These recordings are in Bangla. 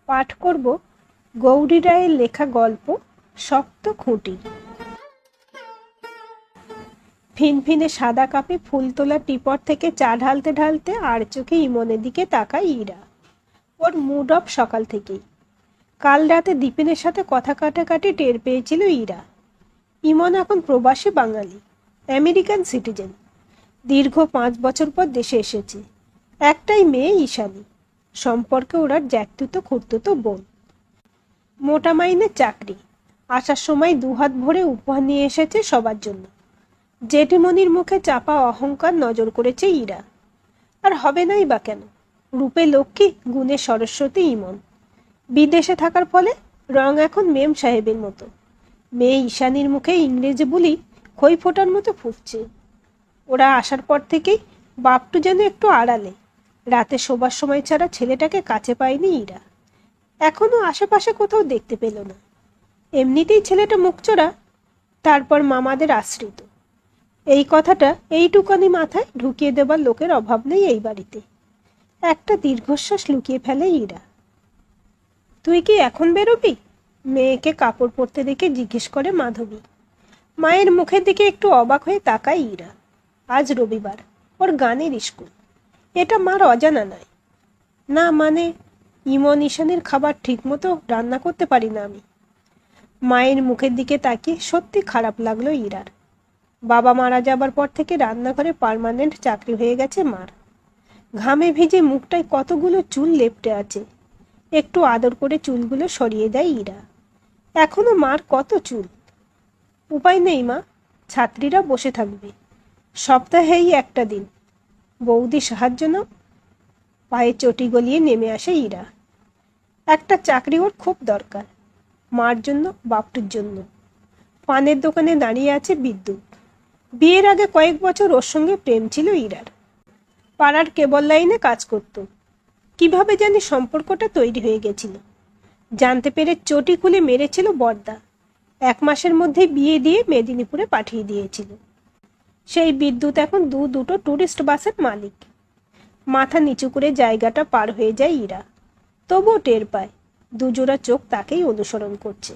পাঠ করব গৌরী রায়ের লেখা গল্প শক্ত খুঁটি। ফিনফিনে সাদা কাপে ফুল তোলা টিপট থেকে চা ঢালতে ঢালতে আর চোখে ইমনের দিকে তাকায় ইরা। ওর মুড অফ সকাল থেকেই। কাল রাতে দীপিনের সাথে কথা কাটাকাটি টের পেয়েছিল ইরা। ইমন এখন প্রবাসী বাঙালি, আমেরিকান সিটিজেন। দীর্ঘ 5 বছর পর দেশে এসেছে। একটাই মেয়ে ঈশানী, সম্পর্কে ওরা জ্যাঠতুতো খুড়তুতো বোন। মোটা মাইনের চাকরি, আসার সময় দুহাত ভরে উপহার নিয়ে এসেছে সবার জন্য। জেঠিমণির মুখে চাপা অহংকার নজর করেছে ইরা। আর হবে নাই বা কেন, রূপে লক্ষ্মী, গুণে সরস্বতী ইমন। বিদেশে থাকার ফলে রং এখন মেম সাহেবের মতো। মেয়ে ঈশানীর মুখে ইংরেজি বুলি খই ফোটার মতো ফুটছে। ওরা আসার পর থেকেই বাপটু যেন একটু আড়ালে। রাতে শোবার সময় ছাড়া ছেলেটাকে কাছে পায়নি ইরা। এখনো আশেপাশে কোথাও দেখতে পেল না। এমনিতেই ছেলেটা মুখচোরা, তারপর মামাদের আশ্রিত। এই কথাটা এইটুকানি মাথায় ঢুকিয়ে দেবার লোকের অভাব নেই এই বাড়িতে। একটা দীর্ঘশ্বাস লুকিয়ে ফেলে ইরা। তুই কি এখন বেরোবি? মেয়েকে কাপড় পরতে দেখে জিজ্ঞেস করে মাধবী। মায়ের মুখের দিকে একটু অবাক হয়ে তাকায় ইরা। আজ রবিবার, ওর গানের স্কুল। এটা মার অজানা নয়। না মানে, ইমন ঈশানীর খাবার ঠিকমতো রান্না করতে পারি না আমি। মায়ের মুখের দিকে তাকিয়ে সত্যি খারাপ লাগলো ইরার। বাবা মারা যাবার পর থেকে রান্নাঘরে পার্মানেন্ট চাকরি হয়ে গেছে মার। ঘামে ভিজে মুখটায় কতগুলো চুল লেপ্টে আছে। একটু আদর করে চুলগুলো সরিয়ে দেয় ইরা। এখনো মার কত চুল। উপায় নেই মা, ছাত্রীরা বসে থাকবে। সপ্তাহেই একটা দিন। বৌদি সাহায্য নাও। পায়ে চটি গলিয়ে নেমে আসে ইরা। একটা চাকরি ওর খুব দরকার, মার জন্য, বাপটুর জন্য। পানের দোকানে দাঁড়িয়ে আছে বিদ্যুৎ। বিয়ের আগে কয়েক বছর ওর সঙ্গে প্রেম ছিল ইরার। পাড়ার কেবল লাইনে কাজ করত। কিভাবে জানি সম্পর্কটা তৈরি হয়ে গেছিল। জানতে পেরে চটি খুলে মেরেছিল বড়দা। 1 মাসের মধ্যেই বিয়ে দিয়ে মেদিনীপুরে পাঠিয়ে দিয়েছিল। সেই বিদ্যুৎ এখন দুটো টুরিস্ট বাসের মালিক। মাথা নিচু করে জায়গাটা পার হয়ে যায় ইরা। তবুও টের পায় দুজোড়া চোখ তাকেই অনুসরণ করছে।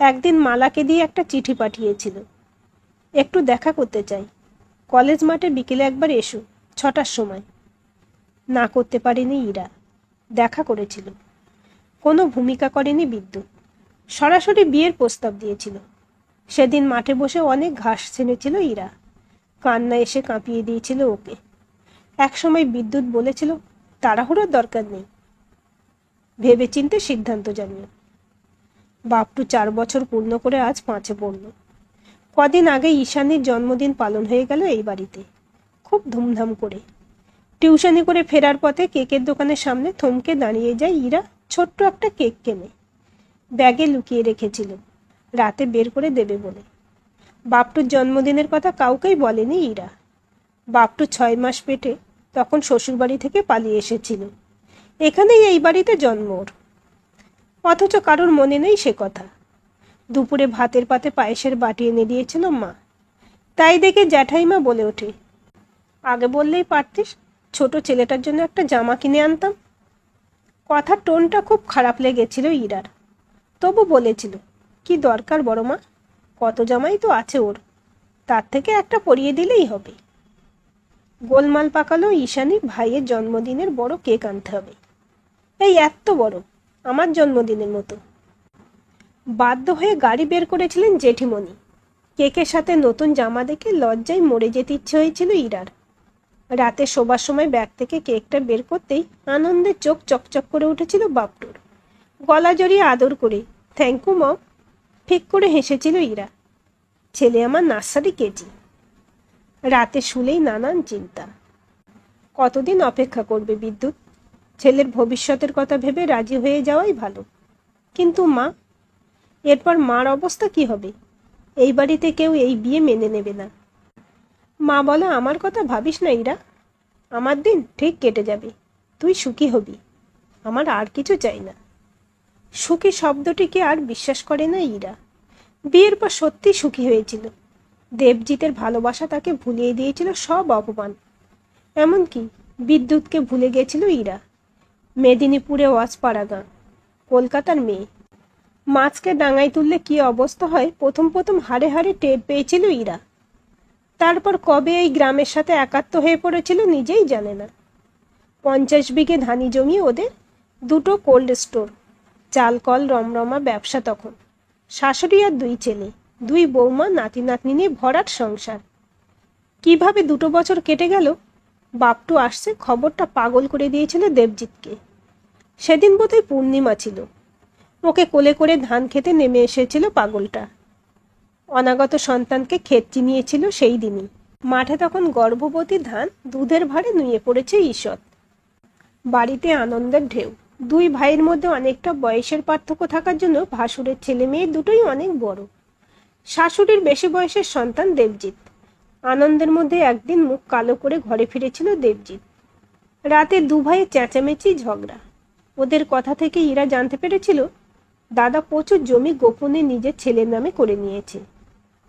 একদিন মালাকে দিয়ে একটা চিঠি পাঠিয়েছিল, একটু দেখা করতে চাই, কলেজ মাঠে বিকেলে একবার এসো 6টার সময়। না করতে পারেনি ইরা। দেখা করেছিল। কোনো ভূমিকা করেনি বিদ্যুৎ। সরাসরি বিয়ের প্রস্তাব দিয়েছিল। সেদিন মাঠে বসে অনেক ঘাস ছেনেছিল ইরা। কান্না এসে কাঁপিয়ে দিয়েছিল ওকে। একসময় বিদ্যুৎ বলেছিল, তাড়াহুড়োর দরকার নেই, ভেবেচিন্তে সিদ্ধান্ত জানিও। বাপটু 4 বছর পূর্ণ করে আজ 5-এ পড়ল। কদিন আগে ঈশানীর জন্মদিন পালন হয়ে গেল এই বাড়িতে, খুব ধুমধাম করে। টিউশনি করে ফেরার পথে কেকের দোকানের সামনে থমকে দাঁড়িয়ে যায় ইরা। ছোট্ট একটা কেক কেনে, ব্যাগে লুকিয়ে রেখেছিল, রাতে বের করে দেবে বলে। বাপটুর জন্মদিনের কথা কাউকেই বলেনি ইরা। বাপটু 6 মাস পেটে তখন শ্বশুরবাড়ি থেকে পালিয়ে এসেছিল। এখানেই এই বাড়িতে জন্ম ওর। অথচ কারোর মনে নেই সে কথা। দুপুরে ভাতের পাতে পায়েসের বাটি এনে দিয়েছিল মা। তাই দেখে জ্যাঠাইমা বলে ওঠে, আগে বললেই পারতিস, ছোট ছেলেটার জন্য একটা জামা কিনে আনতাম। কথার টোনটা খুব খারাপ লেগেছিল ইরার। তবু বলেছিল, কি দরকার বড় মা, কত জামাই তো আছে ওর, তার থেকে একটা পরিয়ে দিলেই হবে। গোলমাল পাকালো ঈশানী ভাইয়ের জন্মদিনের বড় কেক আনতে হবে। এই এত বড়, আমার জন্মদিনের মতো। বাধ্য হয়ে গাড়ি বের করেছিলেন জেঠিমণি। কেকের সাথে নতুন জামা দেখে লজ্জায় মরে যেতে ইচ্ছে হয়েছিল ইরার। রাতে শোবার সময় ব্যাগ থেকে কেকটা বের করতেই আনন্দে চোখ চকচক করে উঠেছিল বাপটুর। গলা জড়িয়ে আদর করে, থ্যাংক ইউ মম, ঠিক করে হেসেছিল ইরা। ছেলে আমার নার্সারি কেজি। রাতে শুলেই নানান চিন্তা। কতদিন অপেক্ষা করবে বিদ্যুৎ? ছেলের ভবিষ্যতের কথা ভেবে রাজি হয়ে যাওয়াই ভালো। কিন্তু মা, এরপর মার অবস্থা কি হবে? এই বাড়িতে কেউ এই বিয়ে মেনে নেবে না। মা বলে, আমার কথা ভাবিস না ইরা, আমার দিন ঠিক কেটে যাবে, তুই সুখী হবি, আমার আর কিছু চাই না। সুখী শব্দটিকে আর বিশ্বাস করে না ইরা। বিয়ের পর সত্যি সুখী হয়েছিল। দেবজিতের ভালোবাসা তাকে ভুলিয়ে দিয়েছিল সব অপমান। এমনকি বিদ্যুৎকে ভুলে গেছিল ইরা। মেদিনীপুরে ওয়াজপাড়া গাঁ, কলকাতার মেয়ে। মাছকে ডাঙায় তুললে কি অবস্থা হয় প্রথম প্রথম হাড়ে হাড়ে টের পেয়েছিল ইরা। তারপর কবে এই গ্রামের সাথে একাত্ম হয়ে পড়েছিল নিজেই জানে না। 50 বিঘে ধানি জমি ওদের, 2টো কোল্ড স্টোর, চাল কল রমরমা ব্যবসা তখন। শাশুড়ি আর 2 ছেলে, 2 বৌমা, নাতি নাতনি নিয়ে ভরাট সংসার। কিভাবে 2টো বছর কেটে গেল। বাপটু আসছে, খবরটা পাগল করে দিয়েছিল দেবজিৎকে। সেদিন বোধহয় পূর্ণিমা ছিল। ওকে কোলে করে ধান খেতে নেমে এসেছিল পাগলটা। অনাগত সন্তানকে ক্ষেত চিনিয়েছিল সেই দিনই। মাঠে তখন গর্ভবতী ধান দুধের ভারে নুয়ে পড়েছে ঈষৎ। বাড়িতে আনন্দের ঢেউ। 2 ভাইয়ের মধ্যে অনেকটা বয়সের পার্থক্য থাকার জন্য ভাসুরের ছেলে মেয়ে দুটোই অনেক বড়। শাশুড়ির বেশি বয়সের সন্তান দেবজিৎ। আনন্দের মধ্যে একদিন মুখ কালো করে ঘরে ফিরেছিল দেবজিৎ। রাতে 2 ভাইয়ের চেঁচামেচি ঝগড়া। ওদের কথা থেকে ইরা জানতে পেরেছিল দাদা প্রচুর জমি গোপনে নিজের ছেলের নামে করে নিয়েছে।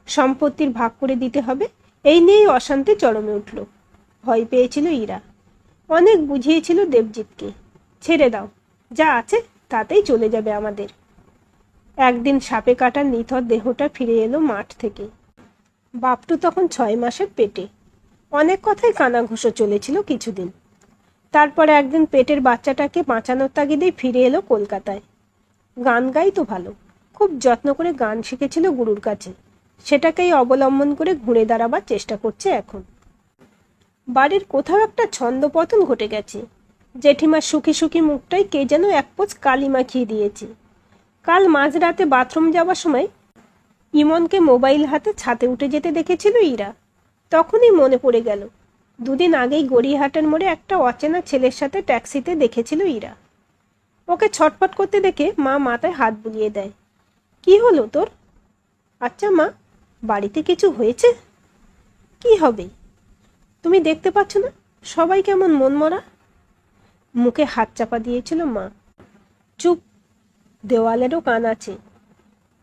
সম্পত্তির ভাগ করে দিতে হবে, এই নিয়েই অশান্তি চরমে উঠল। ভয় পেয়েছিল ইরা। অনেক বুঝিয়েছিল দেবজিৎকে, ছেড়ে দাও, যা আছে তাতেই চলে যাবে আমাদের। একদিন সাপে কাটার নিথর দেহটা ফিরে এলো মাঠ থেকে। বাপটু তখন 6 মাসের পেটে। অনেক কথাই কানাঘুষো চলেছিল কিছুদিন। তারপর একদিন পেটের বাচ্চাটাকে বাঁচানোর তাগিদেই ফিরে এলো কলকাতায়। গান গাইতো ভালো, খুব যত্ন করে গান শিখেছিল গুরুর কাছে। সেটাকেই অবলম্বন করে ঘুরে দাঁড়াবার চেষ্টা করছে এখন। বাড়ির কোথাও একটা ছন্দপতন ঘটে গেছে। জেঠিমার সুখী সুখী মুখটাই কে যেন এক পোঁচ কালি মাখিয়ে দিয়েছে। কাল মাঝরাতে বাথরুম যাওয়ার সময় ইমনকে মোবাইল হাতে ছাদে উঠে যেতে দেখেছিল ইরা। তখনই মনে পড়ে গেল 2 দিন আগেই গড়িয়াহাটের মোড়ে একটা অচেনা ছেলের সাথে ট্যাক্সিতে দেখেছিল ইরা। ওকে ছটফট করতে দেখে মা মাথায় হাত বুলিয়ে দেয়। কি হলো তোর? আচ্ছা মা, বাড়িতে কিছু হয়েছে? কি হবে? তুমি দেখতে পাচ্ছ না সবাই কেমন মনমরা? মুখে হাত চাপা দিয়েছিল মা। চুপ, দেওয়ালেরও কান আছে।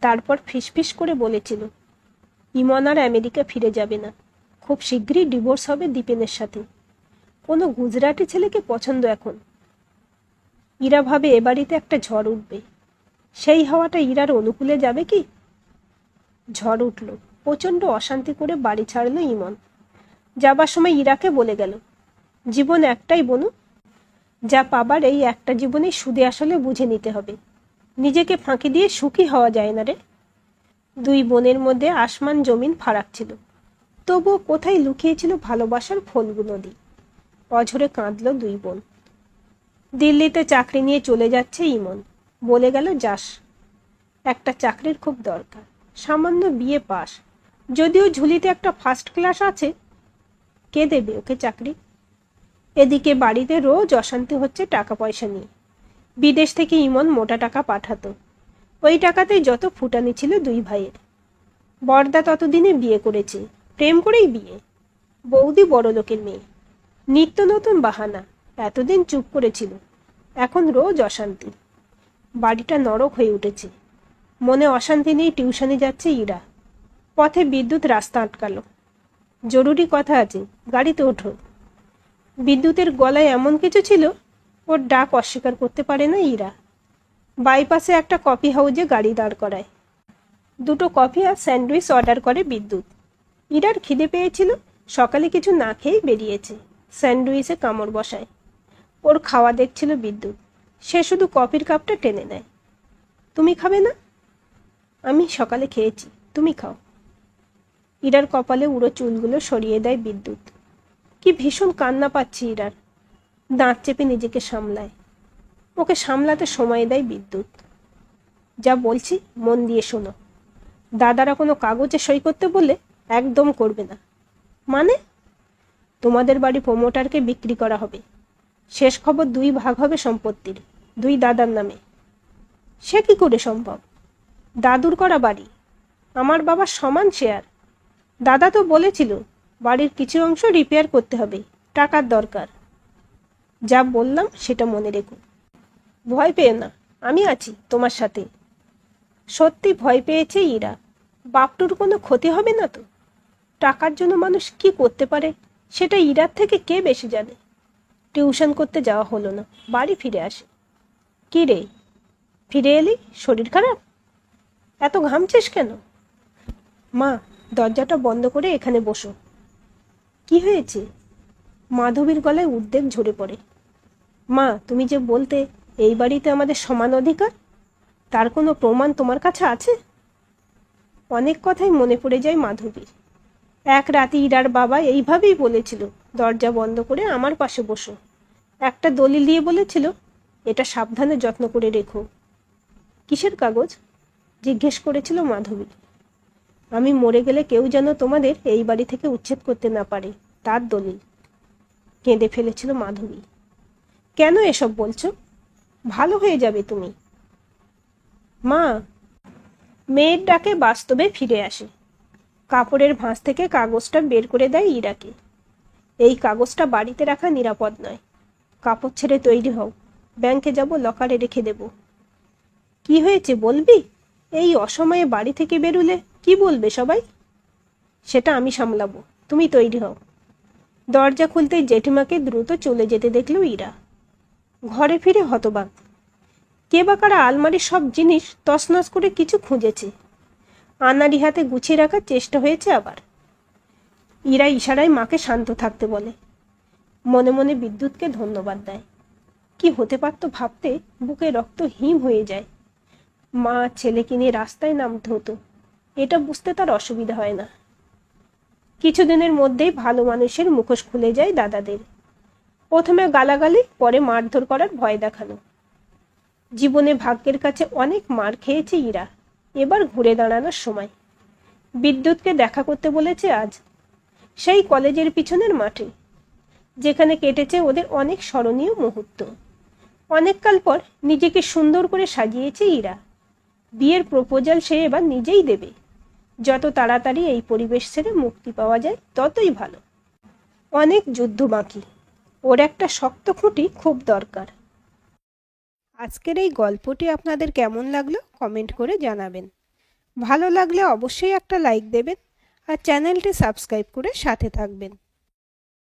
তারপর ফিসফিস করে বলেছিল ইমন আর আমেরিকা ফিরে যাবে না, খুব শীঘ্রই ডিভোর্স হবে দীপেনের সাথে। কোনো গুজরাটি ছেলেকে পছন্দ এখন। ইরা ভাবে এ বাড়িতে একটা ঝড় উঠবে। সেই হাওয়াটা ইরার অনুকূলে যাবে কি? ঝড় উঠল। প্রচণ্ড অশান্তি করে বাড়ি ছাড়ল ইমন। যাবার সময় ইরাকে বলে গেল, জীবন একটাই বনু, যা পাবার এই একটা জীবনে সুদে আসলে বুঝে নিতে হবে। নিজেকে ফাঁকি দিয়ে সুখী হওয়া যায় না রে। 2 বোনের মধ্যে আসমান জমিন ফারাক ছিল, তবুও কোথায় লুকিয়েছিল ভালোবাসার ফলগু নদী। অঝরে কাঁদল 2 বোন। দিল্লিতে চাকরি নিয়ে চলে যাচ্ছে ইমন। বলে গেল যাস, একটা চাকরির খুব দরকার। সামান্য বিয়ে পাস, যদিও ঝুলিতে একটা ফার্স্ট ক্লাস আছে। কে দেবে ওকে চাকরি? এদিকে বাড়িতে রোজ অশান্তি হচ্ছে টাকা পয়সা নিয়ে। বিদেশ থেকে ইমন মোটা টাকা পাঠাতো। ওই টাকাতেই যত ফুটানি ছিল 2 ভাইয়ের। বড়দা ততদিনে বিয়ে করেছে, প্রেম করেই বিয়ে। বৌদি বড় লোকের মেয়ে, নিত্য নতুন বাহানা। এতদিন চুপ করেছিল, এখন রোজ অশান্তি। বাড়িটা নরক হয়ে উঠেছে। মনে অশান্তি নিয়ে টিউশনে যাচ্ছে ইরা। পথে বিদ্যুৎ রাস্তা আটকালো। জরুরি কথা আছে, গাড়িতে ওঠো। বিদ্যুতের গলায় এমন কিছু ছিল ওর ডাক অস্বীকার করতে পারে না ইরা। বাইপাসে একটা কফি হাউজে গাড়ি দাঁড় করায়। 2টো কফি আর স্যান্ডউইচ অর্ডার করে বিদ্যুৎ। ইরার খিদে পেয়েছিল, সকালে কিছু না খেয়েই বেরিয়েছে। স্যান্ডউইচে কামড় বসায়। ওর খাওয়া দেখছিল বিদ্যুৎ। সে শুধু কফির কাপটা টেনে নেয়। তুমি খাবে না? আমি সকালে খেয়েছি, তুমি খাও। ইরার কপালে উড়ো চুলগুলো সরিয়ে দেয় বিদ্যুৎ। কি ভীষণ কান্না পাচ্ছে ইরার। দাঁত চেপে নিজেকে সামলায়। ওকে সামলাতে সময় দেয় বিদ্যুৎ। যা বলছি মন দিয়ে শোনো। দাদারা কোনো কাগজে সই করতে বললে একদম করবে না। মানে? তোমাদের বাড়ি প্রমোটারকে বিক্রি করা হবে। শেষ খবর 2 ভাগ হবে সম্পত্তির, 2 দাদার নামে। সে কি করে সম্ভব? দাদুর করা বাড়ি, আমার বাবার সমান শেয়ার। দাদা তো বলেছিল বাড়ির কিছু অংশ রিপেয়ার করতে হবে, টাকার দরকার। যা বললাম সেটা মনে রেখো। ভয় পেও না, আমি আছি তোমার সাথে। সত্যি ভয় পেয়েছে ইরা। বাপটুর কোনো ক্ষতি হবে না তো? টাকার জন্য মানুষ কি করতে পারে সেটা ইরার থেকে কে বেশি জানে। টিউশন করতে যাওয়া হলো না, বাড়ি ফিরে আসে। কি রে, ফিরে এলি? শরীর খারাপ? এত ঘামছিস কেন? মা, দরজাটা বন্ধ করে এখানে বসো। কি হয়েছে? মাধবীর গলায় উদ্বেগ ঝরে পড়ে। মা, তুমি যে বলতে এই বাড়িতে আমাদের সমান অধিকার, তার কোনো প্রমাণ তোমার কাছে আছে? অনেক কথাই মনে পড়ে যায় মাধবীর। এক রাতে ইরার বাবা এইভাবেই বলেছিল, দরজা বন্ধ করে আমার পাশে বসো। একটা দলিল দিয়ে বলেছিল, এটা সাবধানে যত্ন করে রেখো। কিসের কাগজ? জিজ্ঞেস করেছিল মাধবী। আমি মরে গেলে কেউ যেন তোমাদের এই বাড়ি থেকে উচ্ছেদ করতে না পারে, তার দলিল। কেঁদে ফেলেছিল মাধবী। কেন এসব বলছো? ভালো হয়ে যাবে তুমি। মা। মেয়ের ডাকে বাস্তবে ফিরে আসে। কাপড়ের ভাঁজ থেকে কাগজটা বের করে দেয় ইরাকে। এই কাগজটা বাড়িতে রাখা নিরাপদ নয়। কাপড় ছেড়ে তৈরি হও, ব্যাংকে যাব, লকারে রেখে দেব। কি হয়েছে বলবি? এই অসময়ে বাড়ি থেকে বেরুলে কি বলবে সবাই? সেটা আমি সামলাবো, তুমি তৈরি হও। দরজা খুলতেই জেঠিমাকে দ্রুত চলে যেতে দেখল ইরা। ঘরে ফিরে হতবাক। কে বা কারা আলমারির সব জিনিস তছনছ করে কিছু খুঁজেছে। আনাড়ি হাতে গুছিয়ে রাখার চেষ্টা হয়েছে আবার। ইরা ইশারায় মাকে শান্ত থাকতে বলে। মনে মনে বিদ্যুৎকে ধন্যবাদ দেয়। কি হতে পারত ভাবতে বুকে রক্ত হিম হয়ে যায়। মা ছেলেকে নিয়ে রাস্তায় নামতে হতো, এটা বুঝতে তার অসুবিধা হয় না। কিছুদিনের মধ্যেই ভালো মানুষের মুখোশ খুলে যায় দাদাদের। প্রথমে গালাগালি, পরে মারধর করার ভয় দেখানো। জীবনে ভাগ্যের কাছে অনেক মার খেয়েছে ইরা। এবার ঘুরে দাঁড়ানোর সময়। বিদ্যুৎকে দেখা করতে বলেছে আজ, সেই কলেজের পিছনের মাঠে, যেখানে কেটেছে ওদের অনেক স্মরণীয় মুহূর্ত। অনেককাল পর নিজেকে সুন্দর করে সাজিয়েছে ইরা। বিয়ের প্রপোজাল সে এবার নিজেই দেবে। যত তাড়াতাড়ি এই পরিবেশ ছেড়ে মুক্তি পাওয়া যায় ততই ভালো। অনেক যুদ্ধ বাকি, ওর একটা শক্ত খুঁটি খুব দরকার। আজকের এই গল্পটি আপনাদের কেমন লাগলো কমেন্ট করে জানাবেন। ভালো লাগলে অবশ্যই একটা লাইক দেবেন আর চ্যানেলটি সাবস্ক্রাইব করে সাথে থাকবেন।